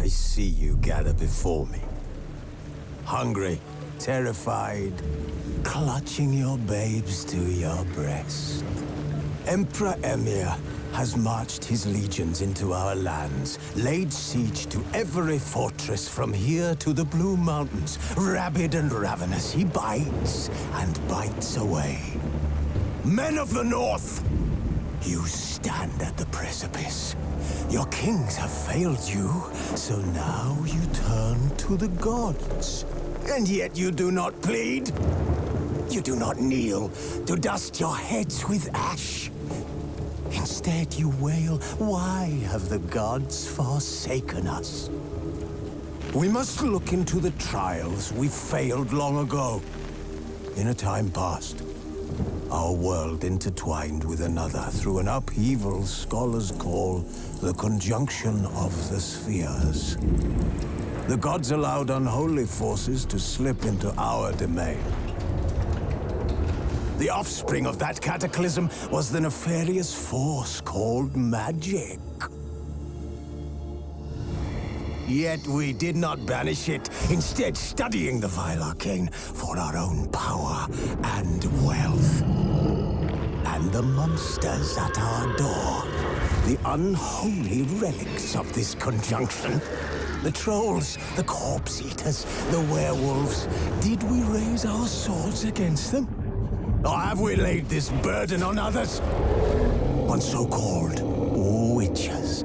I see you gather before me. Hungry, terrified, clutching your babes to your breast. Emperor Emhyr has marched his legions into our lands, laid siege to every fortress from here to the Blue Mountains. Rabid and ravenous, he bites and bites away. Men of the North, you stand at the precipice. Your kings have failed you, so now you turn to the gods. And yet you do not plead. You do not kneel to dust your heads with ash. Instead you wail, why have the gods forsaken us? We must look into the trials we failed long ago. In a time past, our world intertwined with another through an upheaval scholars call the conjunction of the spheres. The gods allowed unholy forces to slip into our domain. The offspring of that cataclysm was the nefarious force called magic. Yet we did not banish it, instead studying the vile arcane for our own power and wealth. And the monsters at our door, the unholy relics of this conjunction. The trolls, the corpse-eaters, the werewolves. Did we raise our swords against them? Or have we laid this burden on others? On so-called witches.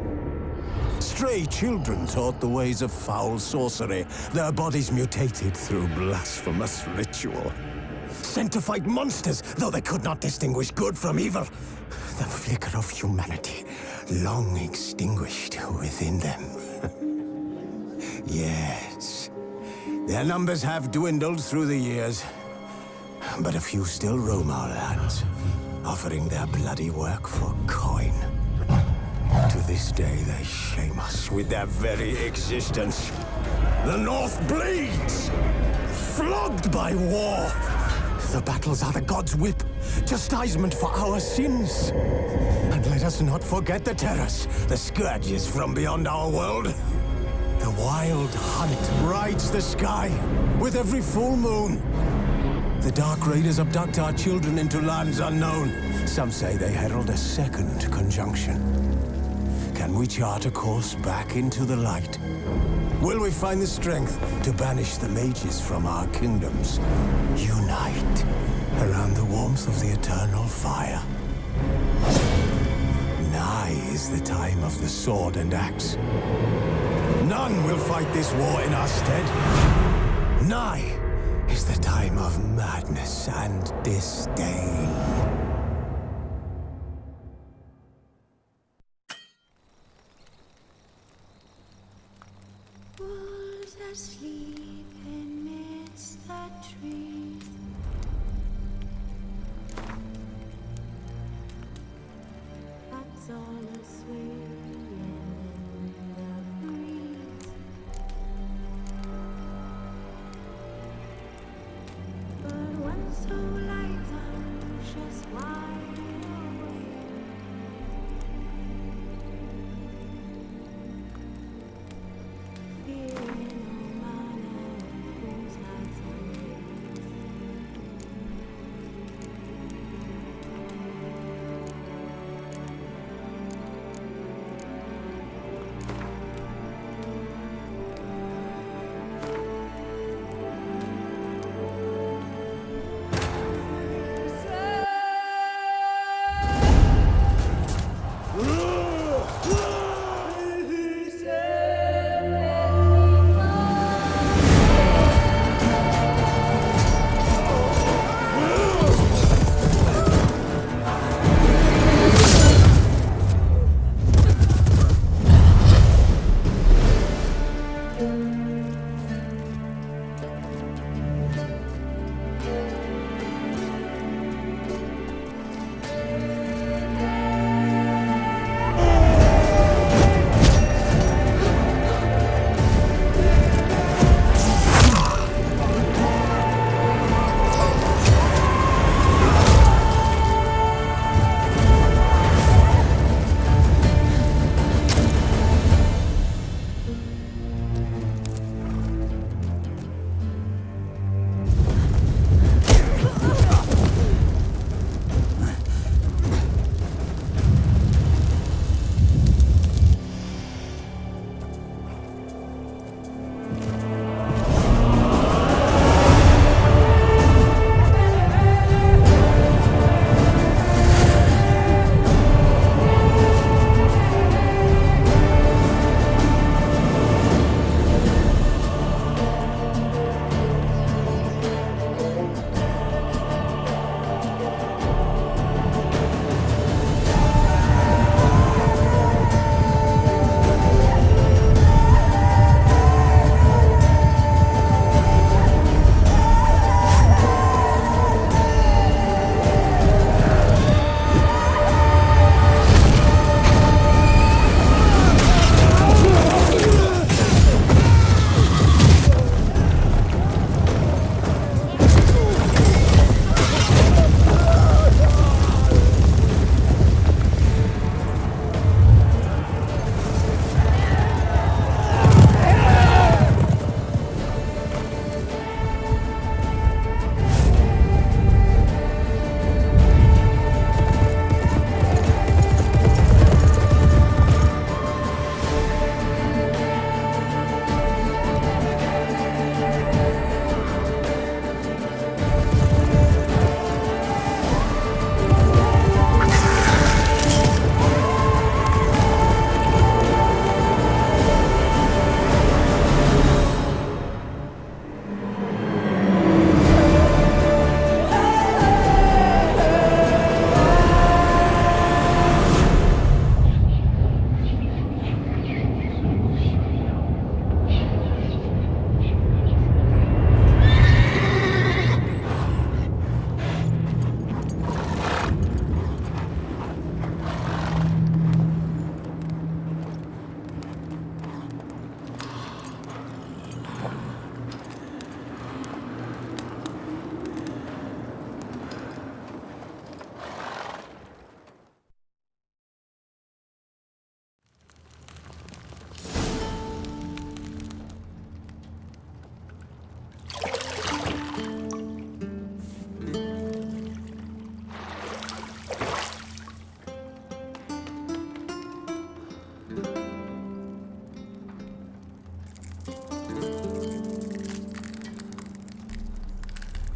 Stray children taught the ways of foul sorcery, their bodies mutated through blasphemous ritual. Sent to fight monsters, though they could not distinguish good from evil. The flicker of humanity, long extinguished within them. Yes, their numbers have dwindled through the years, but a few still roam our lands, offering their bloody work for coin. To this day, they shame us with their very existence. The North bleeds, flogged by war. The battles are the gods' whip, chastisement for our sins. And let us not forget the terrors, the scourges from beyond our world. The wild hunt rides the sky with every full moon. The Dark Raiders abduct our children into lands unknown. Some say they herald a second conjunction. Can we chart a course back into the light? Will we find the strength to banish the mages from our kingdoms? Unite around the warmth of the eternal fire. Nigh is the time of the sword and axe. None will fight this war in our stead. Nigh is the time of madness and disdain. Wolves asleep amidst the trees. Bats all swaying in the breeze. But one so light anxious wide awake. Fearing no man whose heart's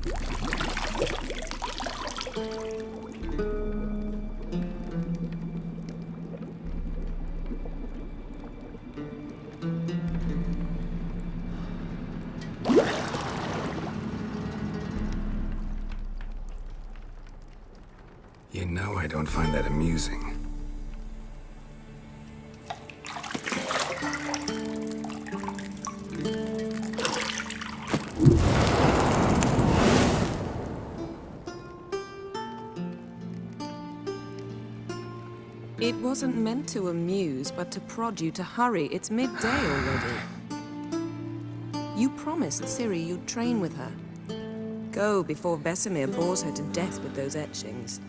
You know I don't find that amusing. It wasn't meant to amuse, but to prod you to hurry. It's midday already. You promised Ciri you'd train with her. Go before Vesemir bores her to death with those etchings.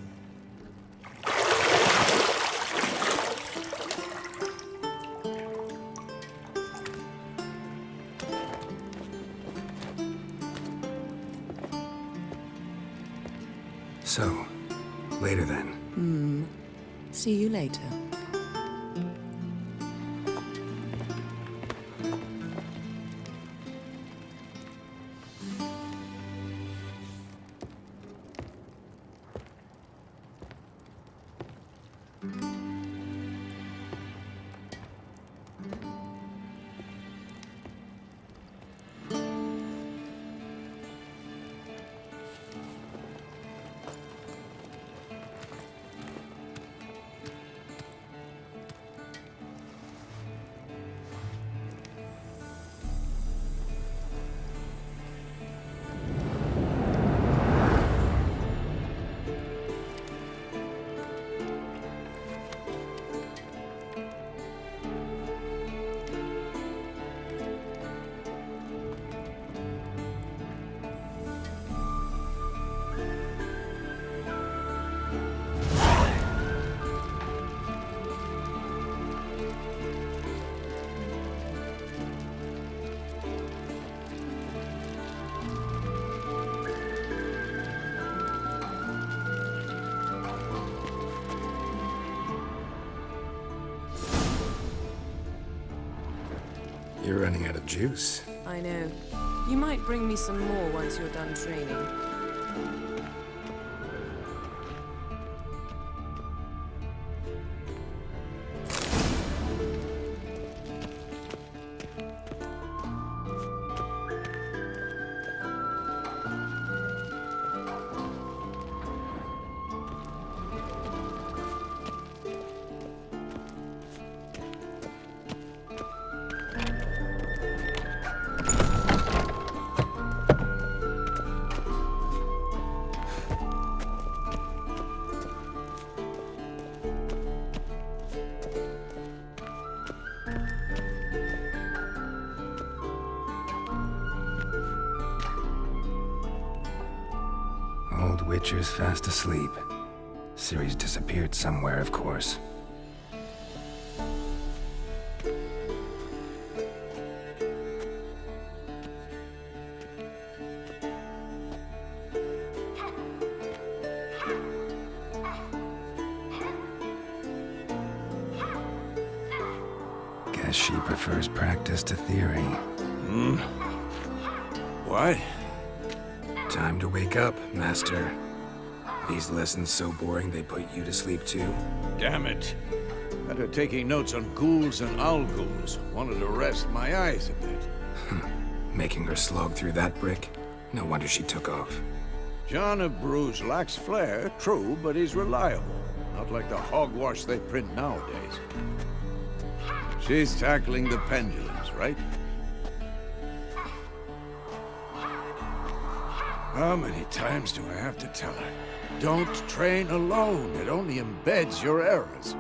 So, later then. See you later. You're running out of juice. I know. You might bring me some more once you're done training. Old Witcher's fast asleep. Ciri's disappeared somewhere, of course. Guess she prefers practice to theory. What? Time to wake up, Master. These lessons so boring they put you to sleep too? Damn it. After taking notes on ghouls and owl-ghouls, wanted to rest my eyes a bit. Making her slog through that brick? No wonder she took off. John of Bruges lacks flair, true, but he's reliable. Not like the hogwash they print nowadays. She's tackling the pendulums, right? How many times do I have to tell her? Don't train alone. It only embeds your errors.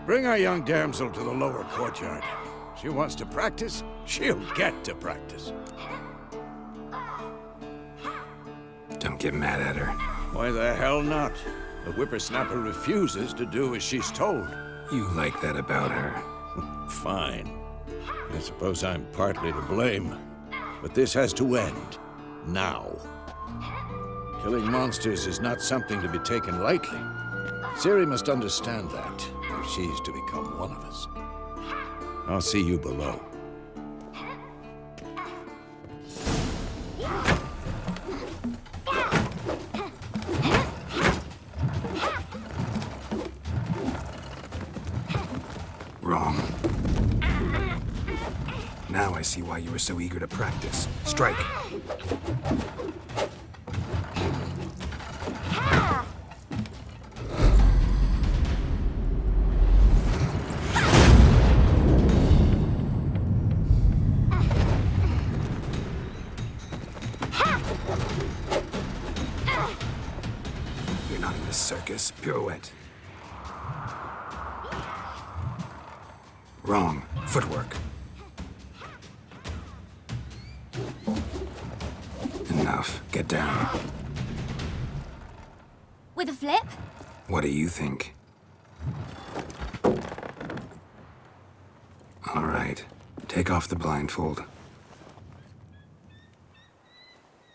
Bring our young damsel to the lower courtyard. She wants to practice, she'll get to practice. Don't get mad at her. Why the hell not? The whippersnapper refuses to do as she's told. You like that about her. Fine. I suppose I'm partly to blame. But this has to end. Now. Killing monsters is not something to be taken lightly. Ciri must understand that, if she's to become one of us. I'll see you below. see why you were so eager to practice. Strike. You're not in the circus. Pirouette. Wrong. Footwork. Enough. Get down. With a flip? What do you think? All right. Take off the blindfold.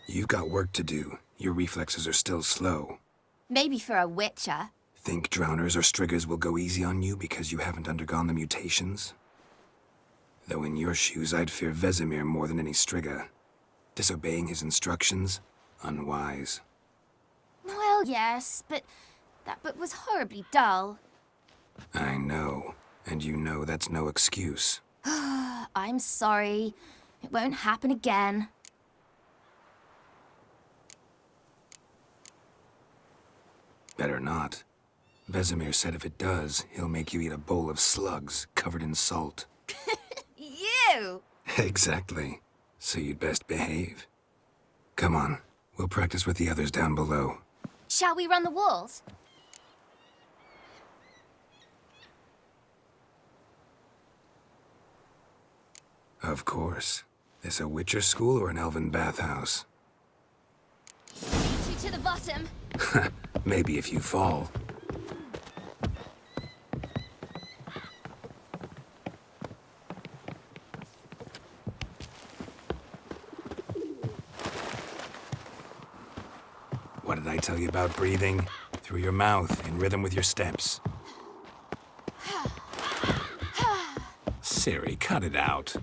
You've got work to do. Your reflexes are still slow. Maybe for a witcher. Think drowners or striggers will go easy on you because you haven't undergone the mutations? Though in your shoes, I'd fear Vesemir more than any strigger. Disobeying his instructions? Unwise. Well, yes, but that book was horribly dull. I know. And you know that's no excuse. I'm sorry. It won't happen again. Better not. Vesemir said if it does, he'll make you eat a bowl of slugs covered in salt. You! Exactly. So you'd best behave. Come on. We'll practice with the others down below. Shall we run the walls? Of course. This a Witcher school or an elven bathhouse? Beat you to the bottom. Maybe if you fall. What did I tell you about breathing? Through your mouth, in rhythm with your steps. Ciri, cut it out.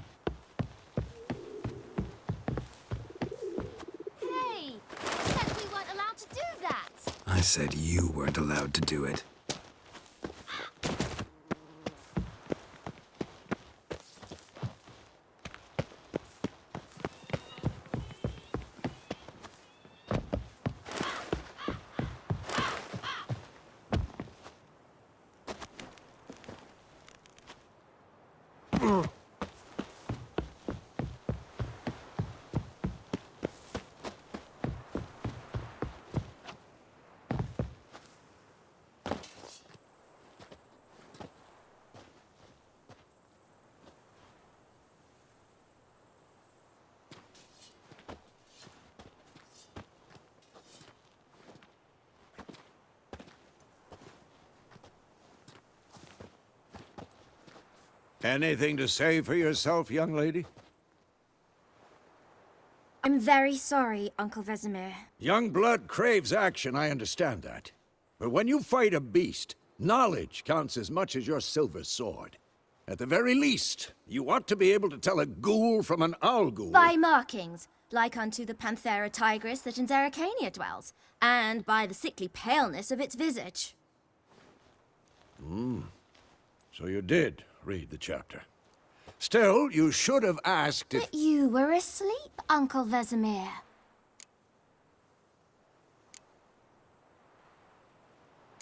Hey! You said we weren't allowed to do that! I said you weren't allowed to do it. Anything to say for yourself, young lady? I'm very sorry, Uncle Vesemir. Young blood craves action, I understand that. But when you fight a beast, knowledge counts as much as your silver sword. At the very least, you ought to be able to tell a ghoul from an owl ghoul. By markings, like unto the Panthera tigris that in Zerrikania dwells, and by the sickly paleness of its visage. So you did read the chapter. Still, you should have asked if... But you were asleep, Uncle Vesemir.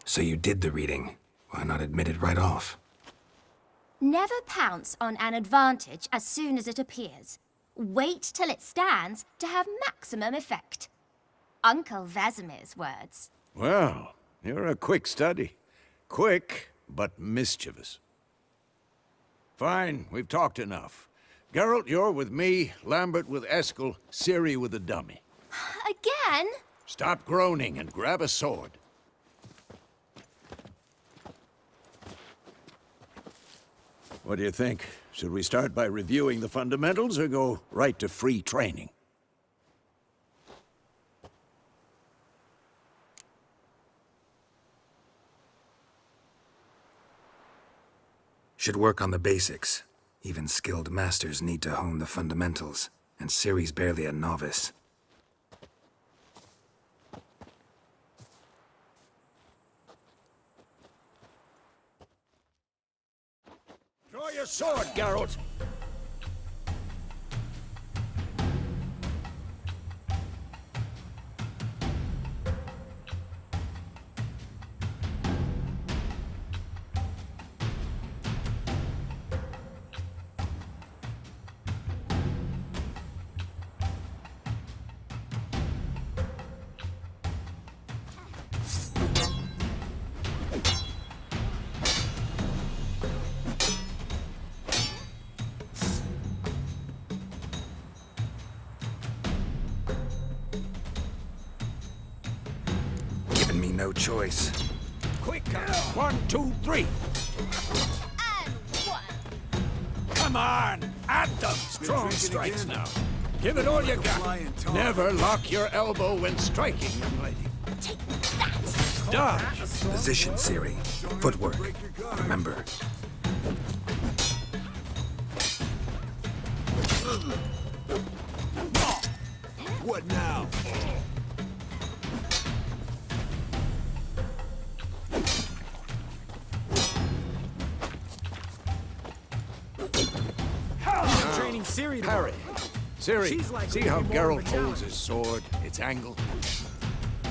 So you did the reading. Why not admit it right off? Never pounce on an advantage as soon as it appears. Wait till it stands to have maximum effect. Uncle Vesemir's words. Well, you're a quick study. Quick, but mischievous. Fine, we've talked enough. Geralt, you're with me, Lambert with Eskel, Ciri with the dummy. Again? Stop groaning and grab a sword. What do you think? Should we start by reviewing the fundamentals or go right to free training? Should work on the basics. Even skilled masters need to hone the fundamentals, and Ciri's barely a novice. Draw your sword, Geralt! leaving me no choice. Quick! 1, 2, 3! And one. Come on! At them! Strong strikes now. Give it all you got. Never lock your elbow when striking, young lady. Take that. Dodge! Position, Siri. Footwork. Remember. What now? Training Siri to Parry. Siri, She's like see how really more of a Geralt holds his sword, its angle?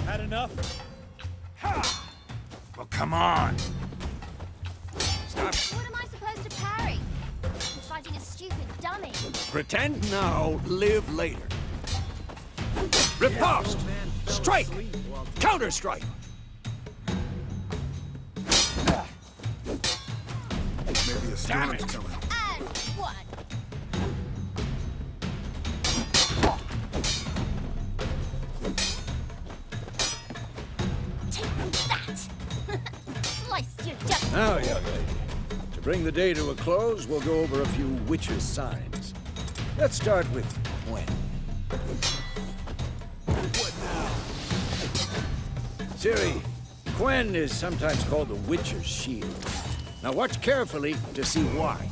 Had enough? Well, come on. Stop. What am I supposed to parry? I'm fighting a stupid dummy. Pretend now, live later. Riposte! Strike! Counter-strike! Maybe a Damn storm's it. coming. And one. Take that. Sliced your junk. Now, young lady, to bring the day to a close, we'll go over a few witches' signs. Let's start with Gwen. Ciri, Gwen is sometimes called the Witcher's Shield. Now watch carefully to see why.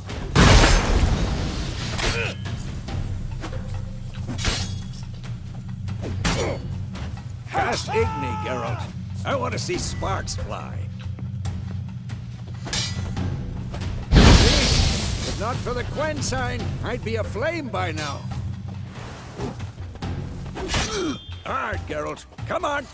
Cast Igni, Geralt. I want to see sparks fly. See? If not for the Gwen sign, I'd be aflame by now. Hard, Geralt. Come on.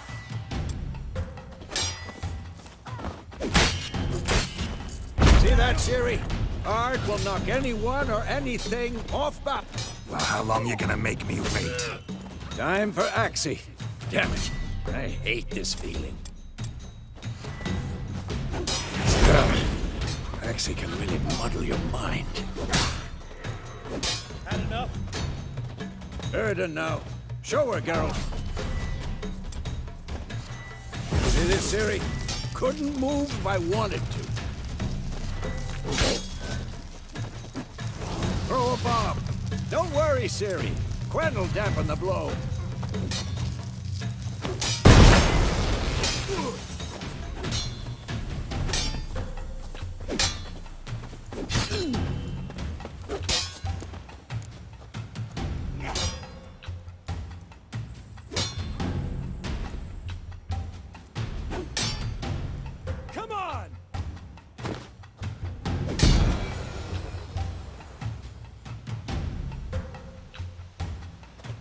See that, Ciri? Ard will knock anyone or anything off balance. Well, how long you gonna make me wait? Time for Axii. Damn it. I hate this feeling. Axii can really muddle your mind. Had enough? Erden now. Show her, Geralt. See this, Ciri? Couldn't move if I wanted to. Throw a bomb. Don't worry, Ciri. Gwen will dampen the blow. Come on!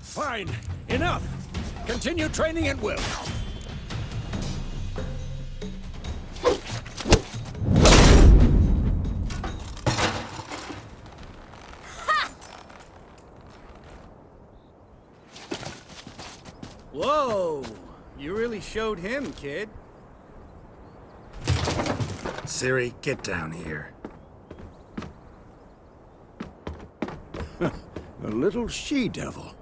Fine. Enough. Continue training at will. Whoa! You really showed him, kid. Siri, get down here. A little she-devil.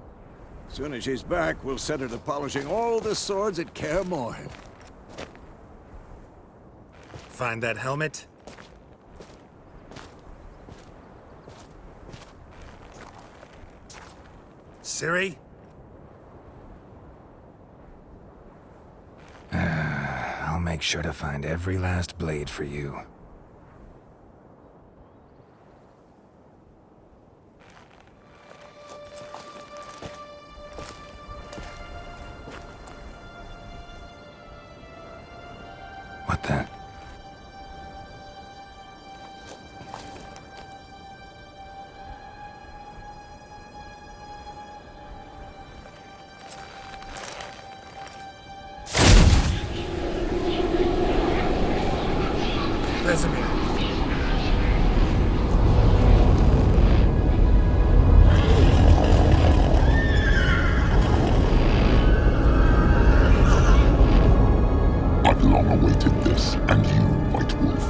As soon as she's back, we'll set her to polishing all the swords at Kaer Morhen. Find that helmet? Siri? I'll make sure to find every last blade for you. What the? Vesemir. I've long awaited this, and you, White Wolf.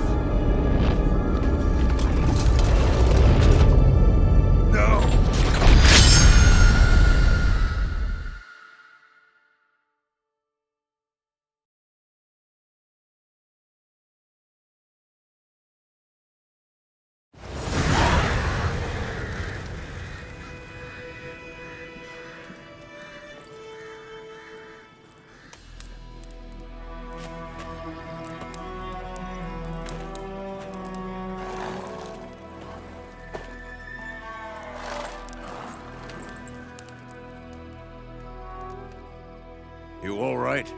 right?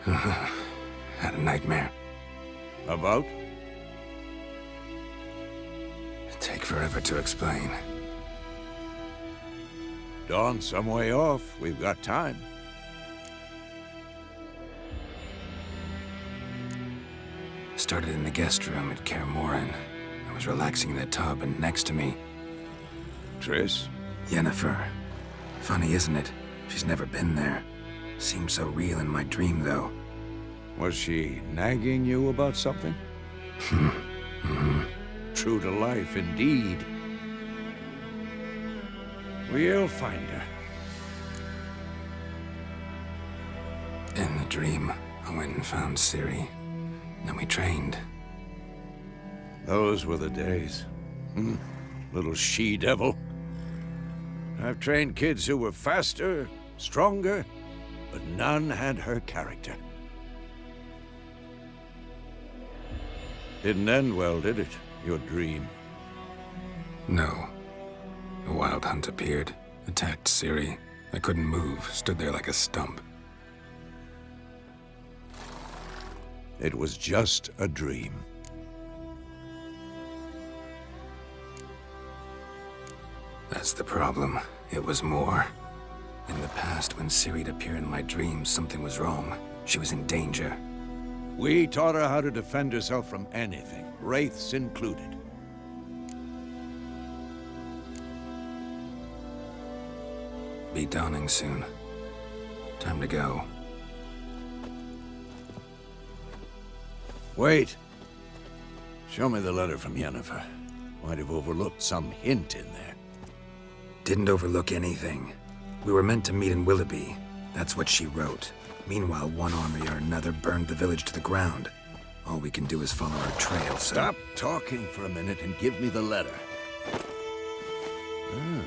Had a nightmare. About? Take forever to explain. Dawn's some way off. We've got time. Started in the guest room at Kaer Morhen. I was relaxing in the tub, and next to me, Triss? Yennefer. Funny, isn't it? She's never been there. Seemed so real in my dream, though. Was she nagging you about something? True to life, indeed. We'll find her. In the dream, I went and found Ciri. Then we trained. Those were the days. Little she-devil. I've trained kids who were faster, stronger, but none had her character. Didn't end well, did it? Your dream? No. A wild hunt appeared, attacked Ciri. I couldn't move, stood there like a stump. It was just a dream. That's the problem. It was more. In the past, when Ciri'd appear in my dreams, something was wrong. She was in danger. We taught her how to defend herself from anything, wraiths included. Be dawning soon. Time to go. Wait. Show me the letter from Yennefer. Might have overlooked some hint in there. Didn't overlook anything. We were meant to meet in Willoughby. That's what she wrote. Meanwhile, one army or another burned the village to the ground. All we can do is follow her trail, so... Stop talking for a minute and give me the letter. Oh,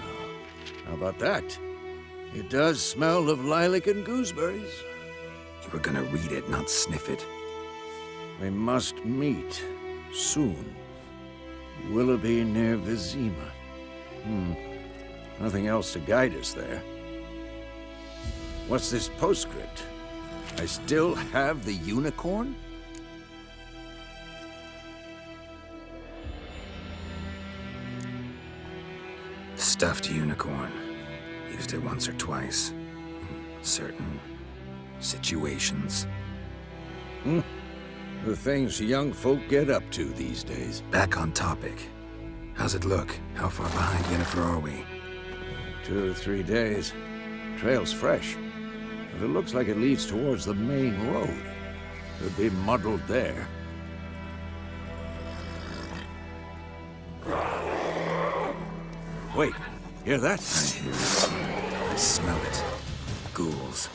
how about that? It does smell of lilac and gooseberries. You were gonna read it, not sniff it. We must meet soon. Willoughby near Vizima. Nothing else to guide us there. What's this postscript? I still have the unicorn? Stuffed unicorn. Used it once or twice. In certain situations. The things young folk get up to these days. Back on topic. How's it look? How far behind Yennefer are we? 2 or 3 days. Trail's fresh. But it looks like it leads towards the main road. Could be muddled there. Wait, hear that? I hear it. I smell it. Ghouls.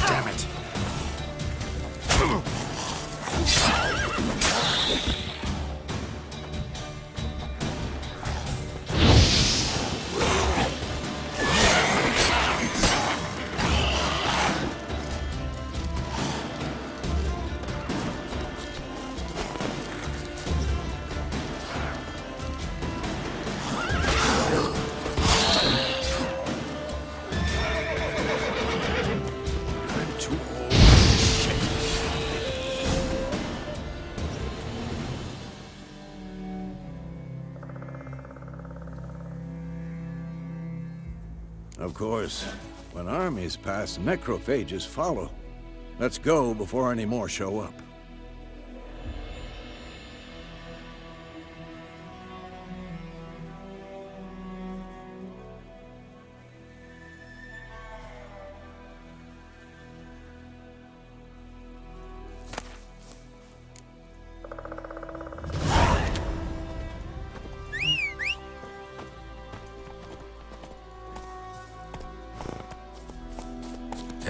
Damn it. I'm too old. Shit. Of course, when armies pass, necrophages follow. Let's go before any more show up.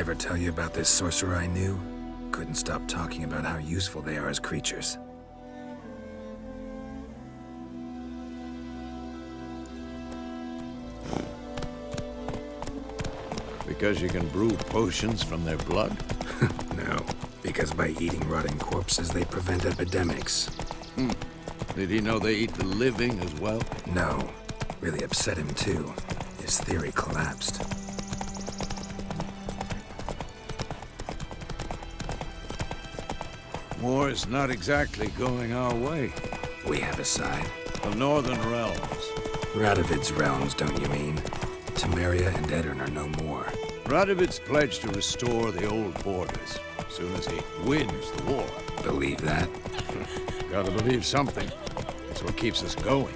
Ever tell you about this sorcerer I knew? Couldn't stop talking about how useful they are as creatures. Because you can brew potions from their blood? No, because by eating rotting corpses, they prevent epidemics. Did he know they eat the living as well? No, really upset him too. His theory collapsed. War's not exactly going our way. We have a side. The Northern Realms. Radovid's realms, don't you mean? Temeria and Edirn are no more. Radovid's pledged to restore the old borders as soon as he wins the war. Believe that? Gotta believe something. That's what keeps us going.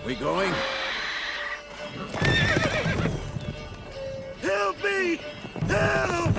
We going? Help me! Help!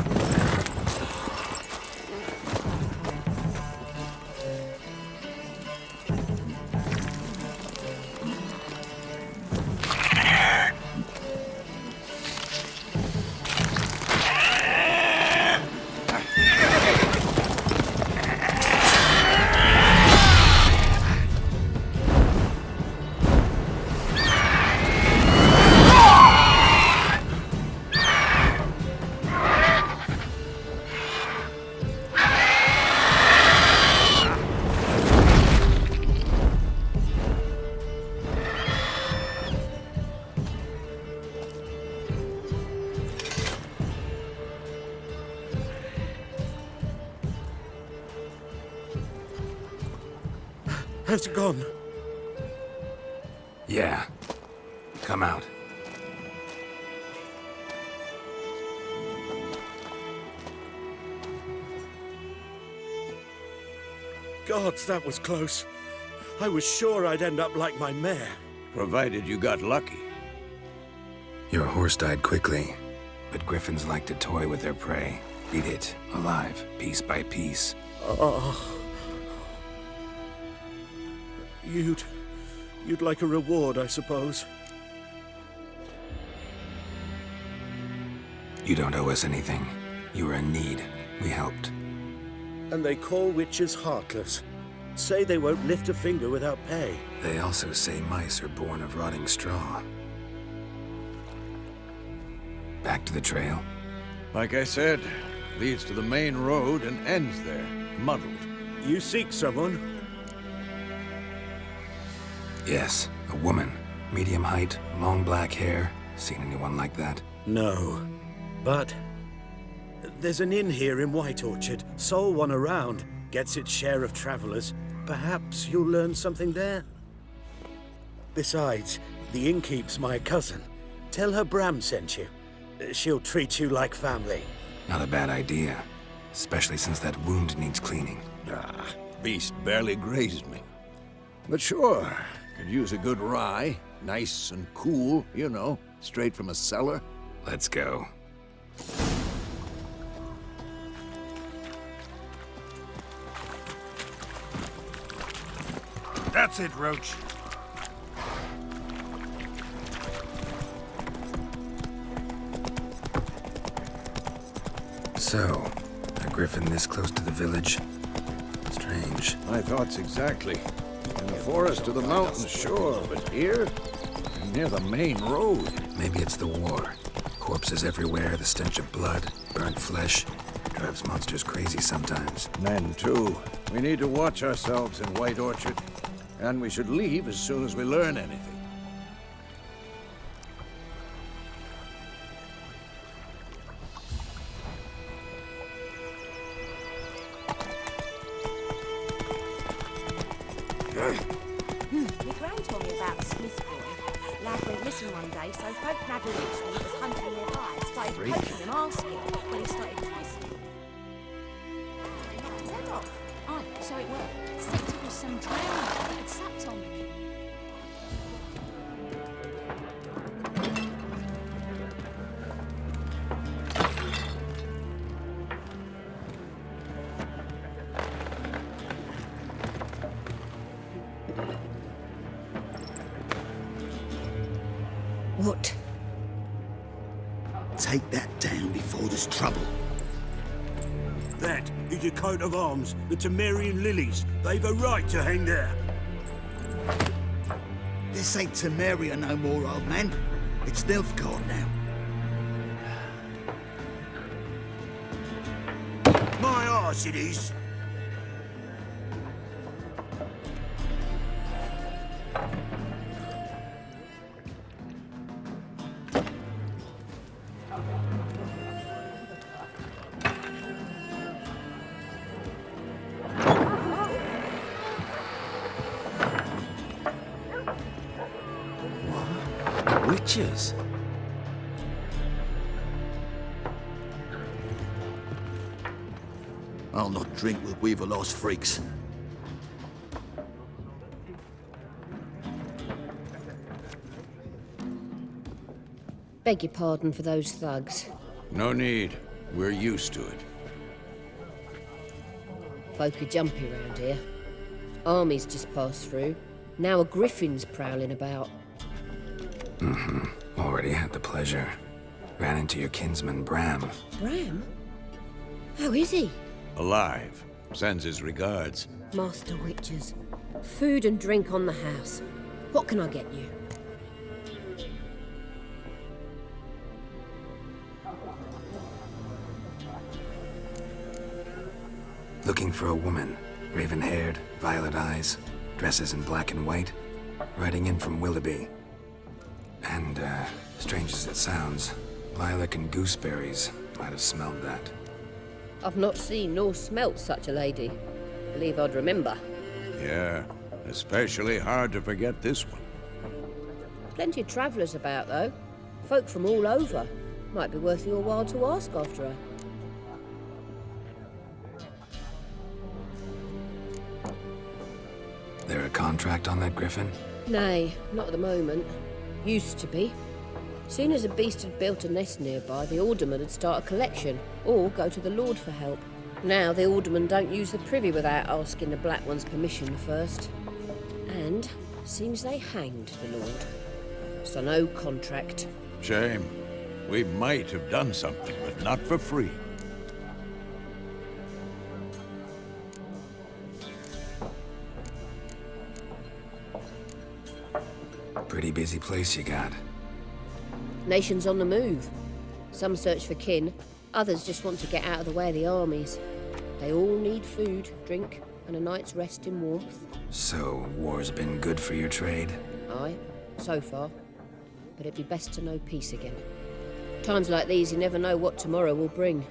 Has it gone? Yeah. Come out. Gods, that was close. I was sure I'd end up like my mare. Provided you got lucky. Your horse died quickly, but griffins like to toy with their prey. Eat it, alive, piece by piece. Oh. You'd like a reward, I suppose. You don't owe us anything. You were in need. We helped. And they call witches heartless. Say they won't lift a finger without pay. They also say mice are born of rotting straw. Back to the trail? Like I said, leads to the main road and ends there, muddled. You seek someone? Yes, a woman. Medium height, long black hair. Seen anyone like that? No. But there's an inn here in White Orchard. Sole one around. Gets its share of travelers. Perhaps you'll learn something there. Besides, the innkeep's my cousin. Tell her Bram sent you. She'll treat you like family. Not a bad idea. Especially since that wound needs cleaning. Ah, beast barely grazed me. But sure, could use a good rye. Nice and cool, you know, straight from a cellar. Let's go. That's it, Roach. So, a griffin this close to the village? Strange. My thoughts exactly. In the forest or the mountains, sure, but here? Near the main road. Maybe it's the war. Corpses everywhere, the stench of blood, burnt flesh. Drives monsters crazy sometimes. Men, too. We need to watch ourselves in White Orchard. And we should leave as soon as we learn anything. My gran told me about Smith boy. Lad went missing one day, so folk Nagel Richmond was hunting nearby, started poking and asking when he started twisting. His head off. Oh, so it worked. Said it was some drowning. It sapped on me. What? Take that down before there's trouble. That is a coat of arms, the Temerian lilies. They've a right to hang there. This ain't Temeria no more, old man. It's Nilfgaard now. My arse it is. Witches? I'll not drink with Weaverlost freaks. Beg your pardon for those thugs. No need. We're used to it. Folk are jumpy round here. Armies just passed through. Now a griffin's prowling about. Already had the pleasure. Ran into your kinsman, Bram. Bram? How is he? Alive. Sends his regards. Master Witchers. Food and drink on the house. What can I get you? Looking for a woman. Raven-haired, violet eyes, dresses in black and white. Riding in from Willoughby. And, strange as it sounds, lilac and gooseberries might have smelled that. I've not seen nor smelt such a lady. Believe I'd remember. Yeah, especially hard to forget this one. Plenty of travellers about, though. Folk from all over. Might be worth your while to ask after her. There a contract on that griffin? Nay, not at the moment. Used to be. Soon as a beast had built a nest nearby, the alderman would start a collection, or go to the Lord for help. Now the alderman don't use the privy without asking the Black One's permission first. And seems they hanged the Lord. So no contract. Shame. We might have done something, but not for free. Pretty busy place you got. Nations on the move. Some search for kin, others just want to get out of the way of the armies. They all need food, drink, and a night's rest in warmth. So, war's been good for your trade? Aye, so far. But it'd be best to know peace again. Times like these, you never know what tomorrow will bring.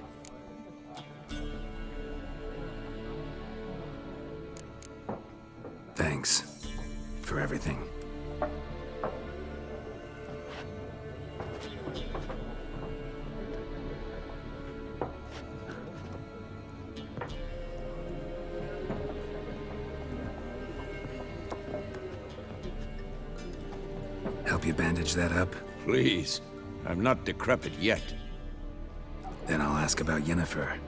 Thanks for everything. Help you bandage that up? Please. I'm not decrepit yet. Then I'll ask about Yennefer.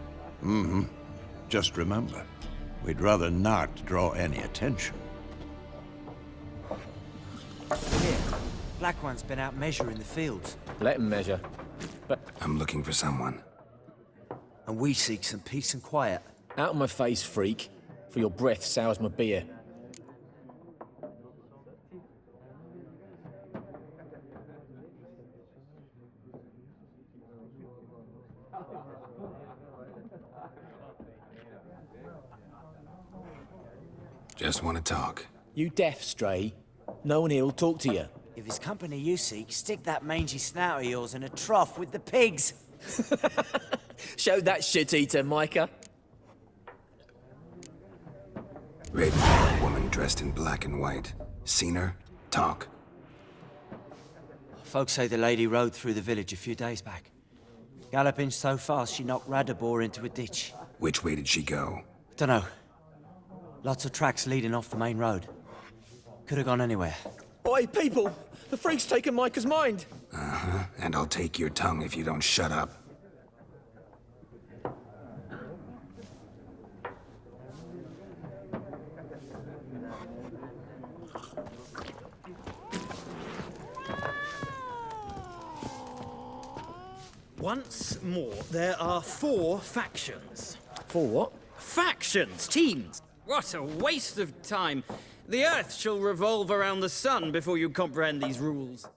Just remember, we'd rather not draw any attention. Here, Black One's been out measuring the fields. Let him measure. But I'm looking for someone. And we seek some peace and quiet. out of my face, freak, for your breath sours my beer. Just want to talk. You deaf, Stray? No one here will talk to you. If it's company you seek, stick that mangy snout of yours in a trough with the pigs. Show that shit-eater, Micah. Raven-haired woman dressed in black and white. Seen her? Talk. Folks say the lady rode through the village a few days back. Galloping so fast she knocked Radabor into a ditch. Which way did she go? Dunno. Lots of tracks leading off the main road. Could have gone anywhere. Oi, people! The freak's taken Micah's mind! Uh-huh. And I'll take your tongue if you don't shut up. Once more, there are 4 factions. 4 what? Factions! Teams! What a waste of time. The Earth shall revolve around the sun before you comprehend these rules.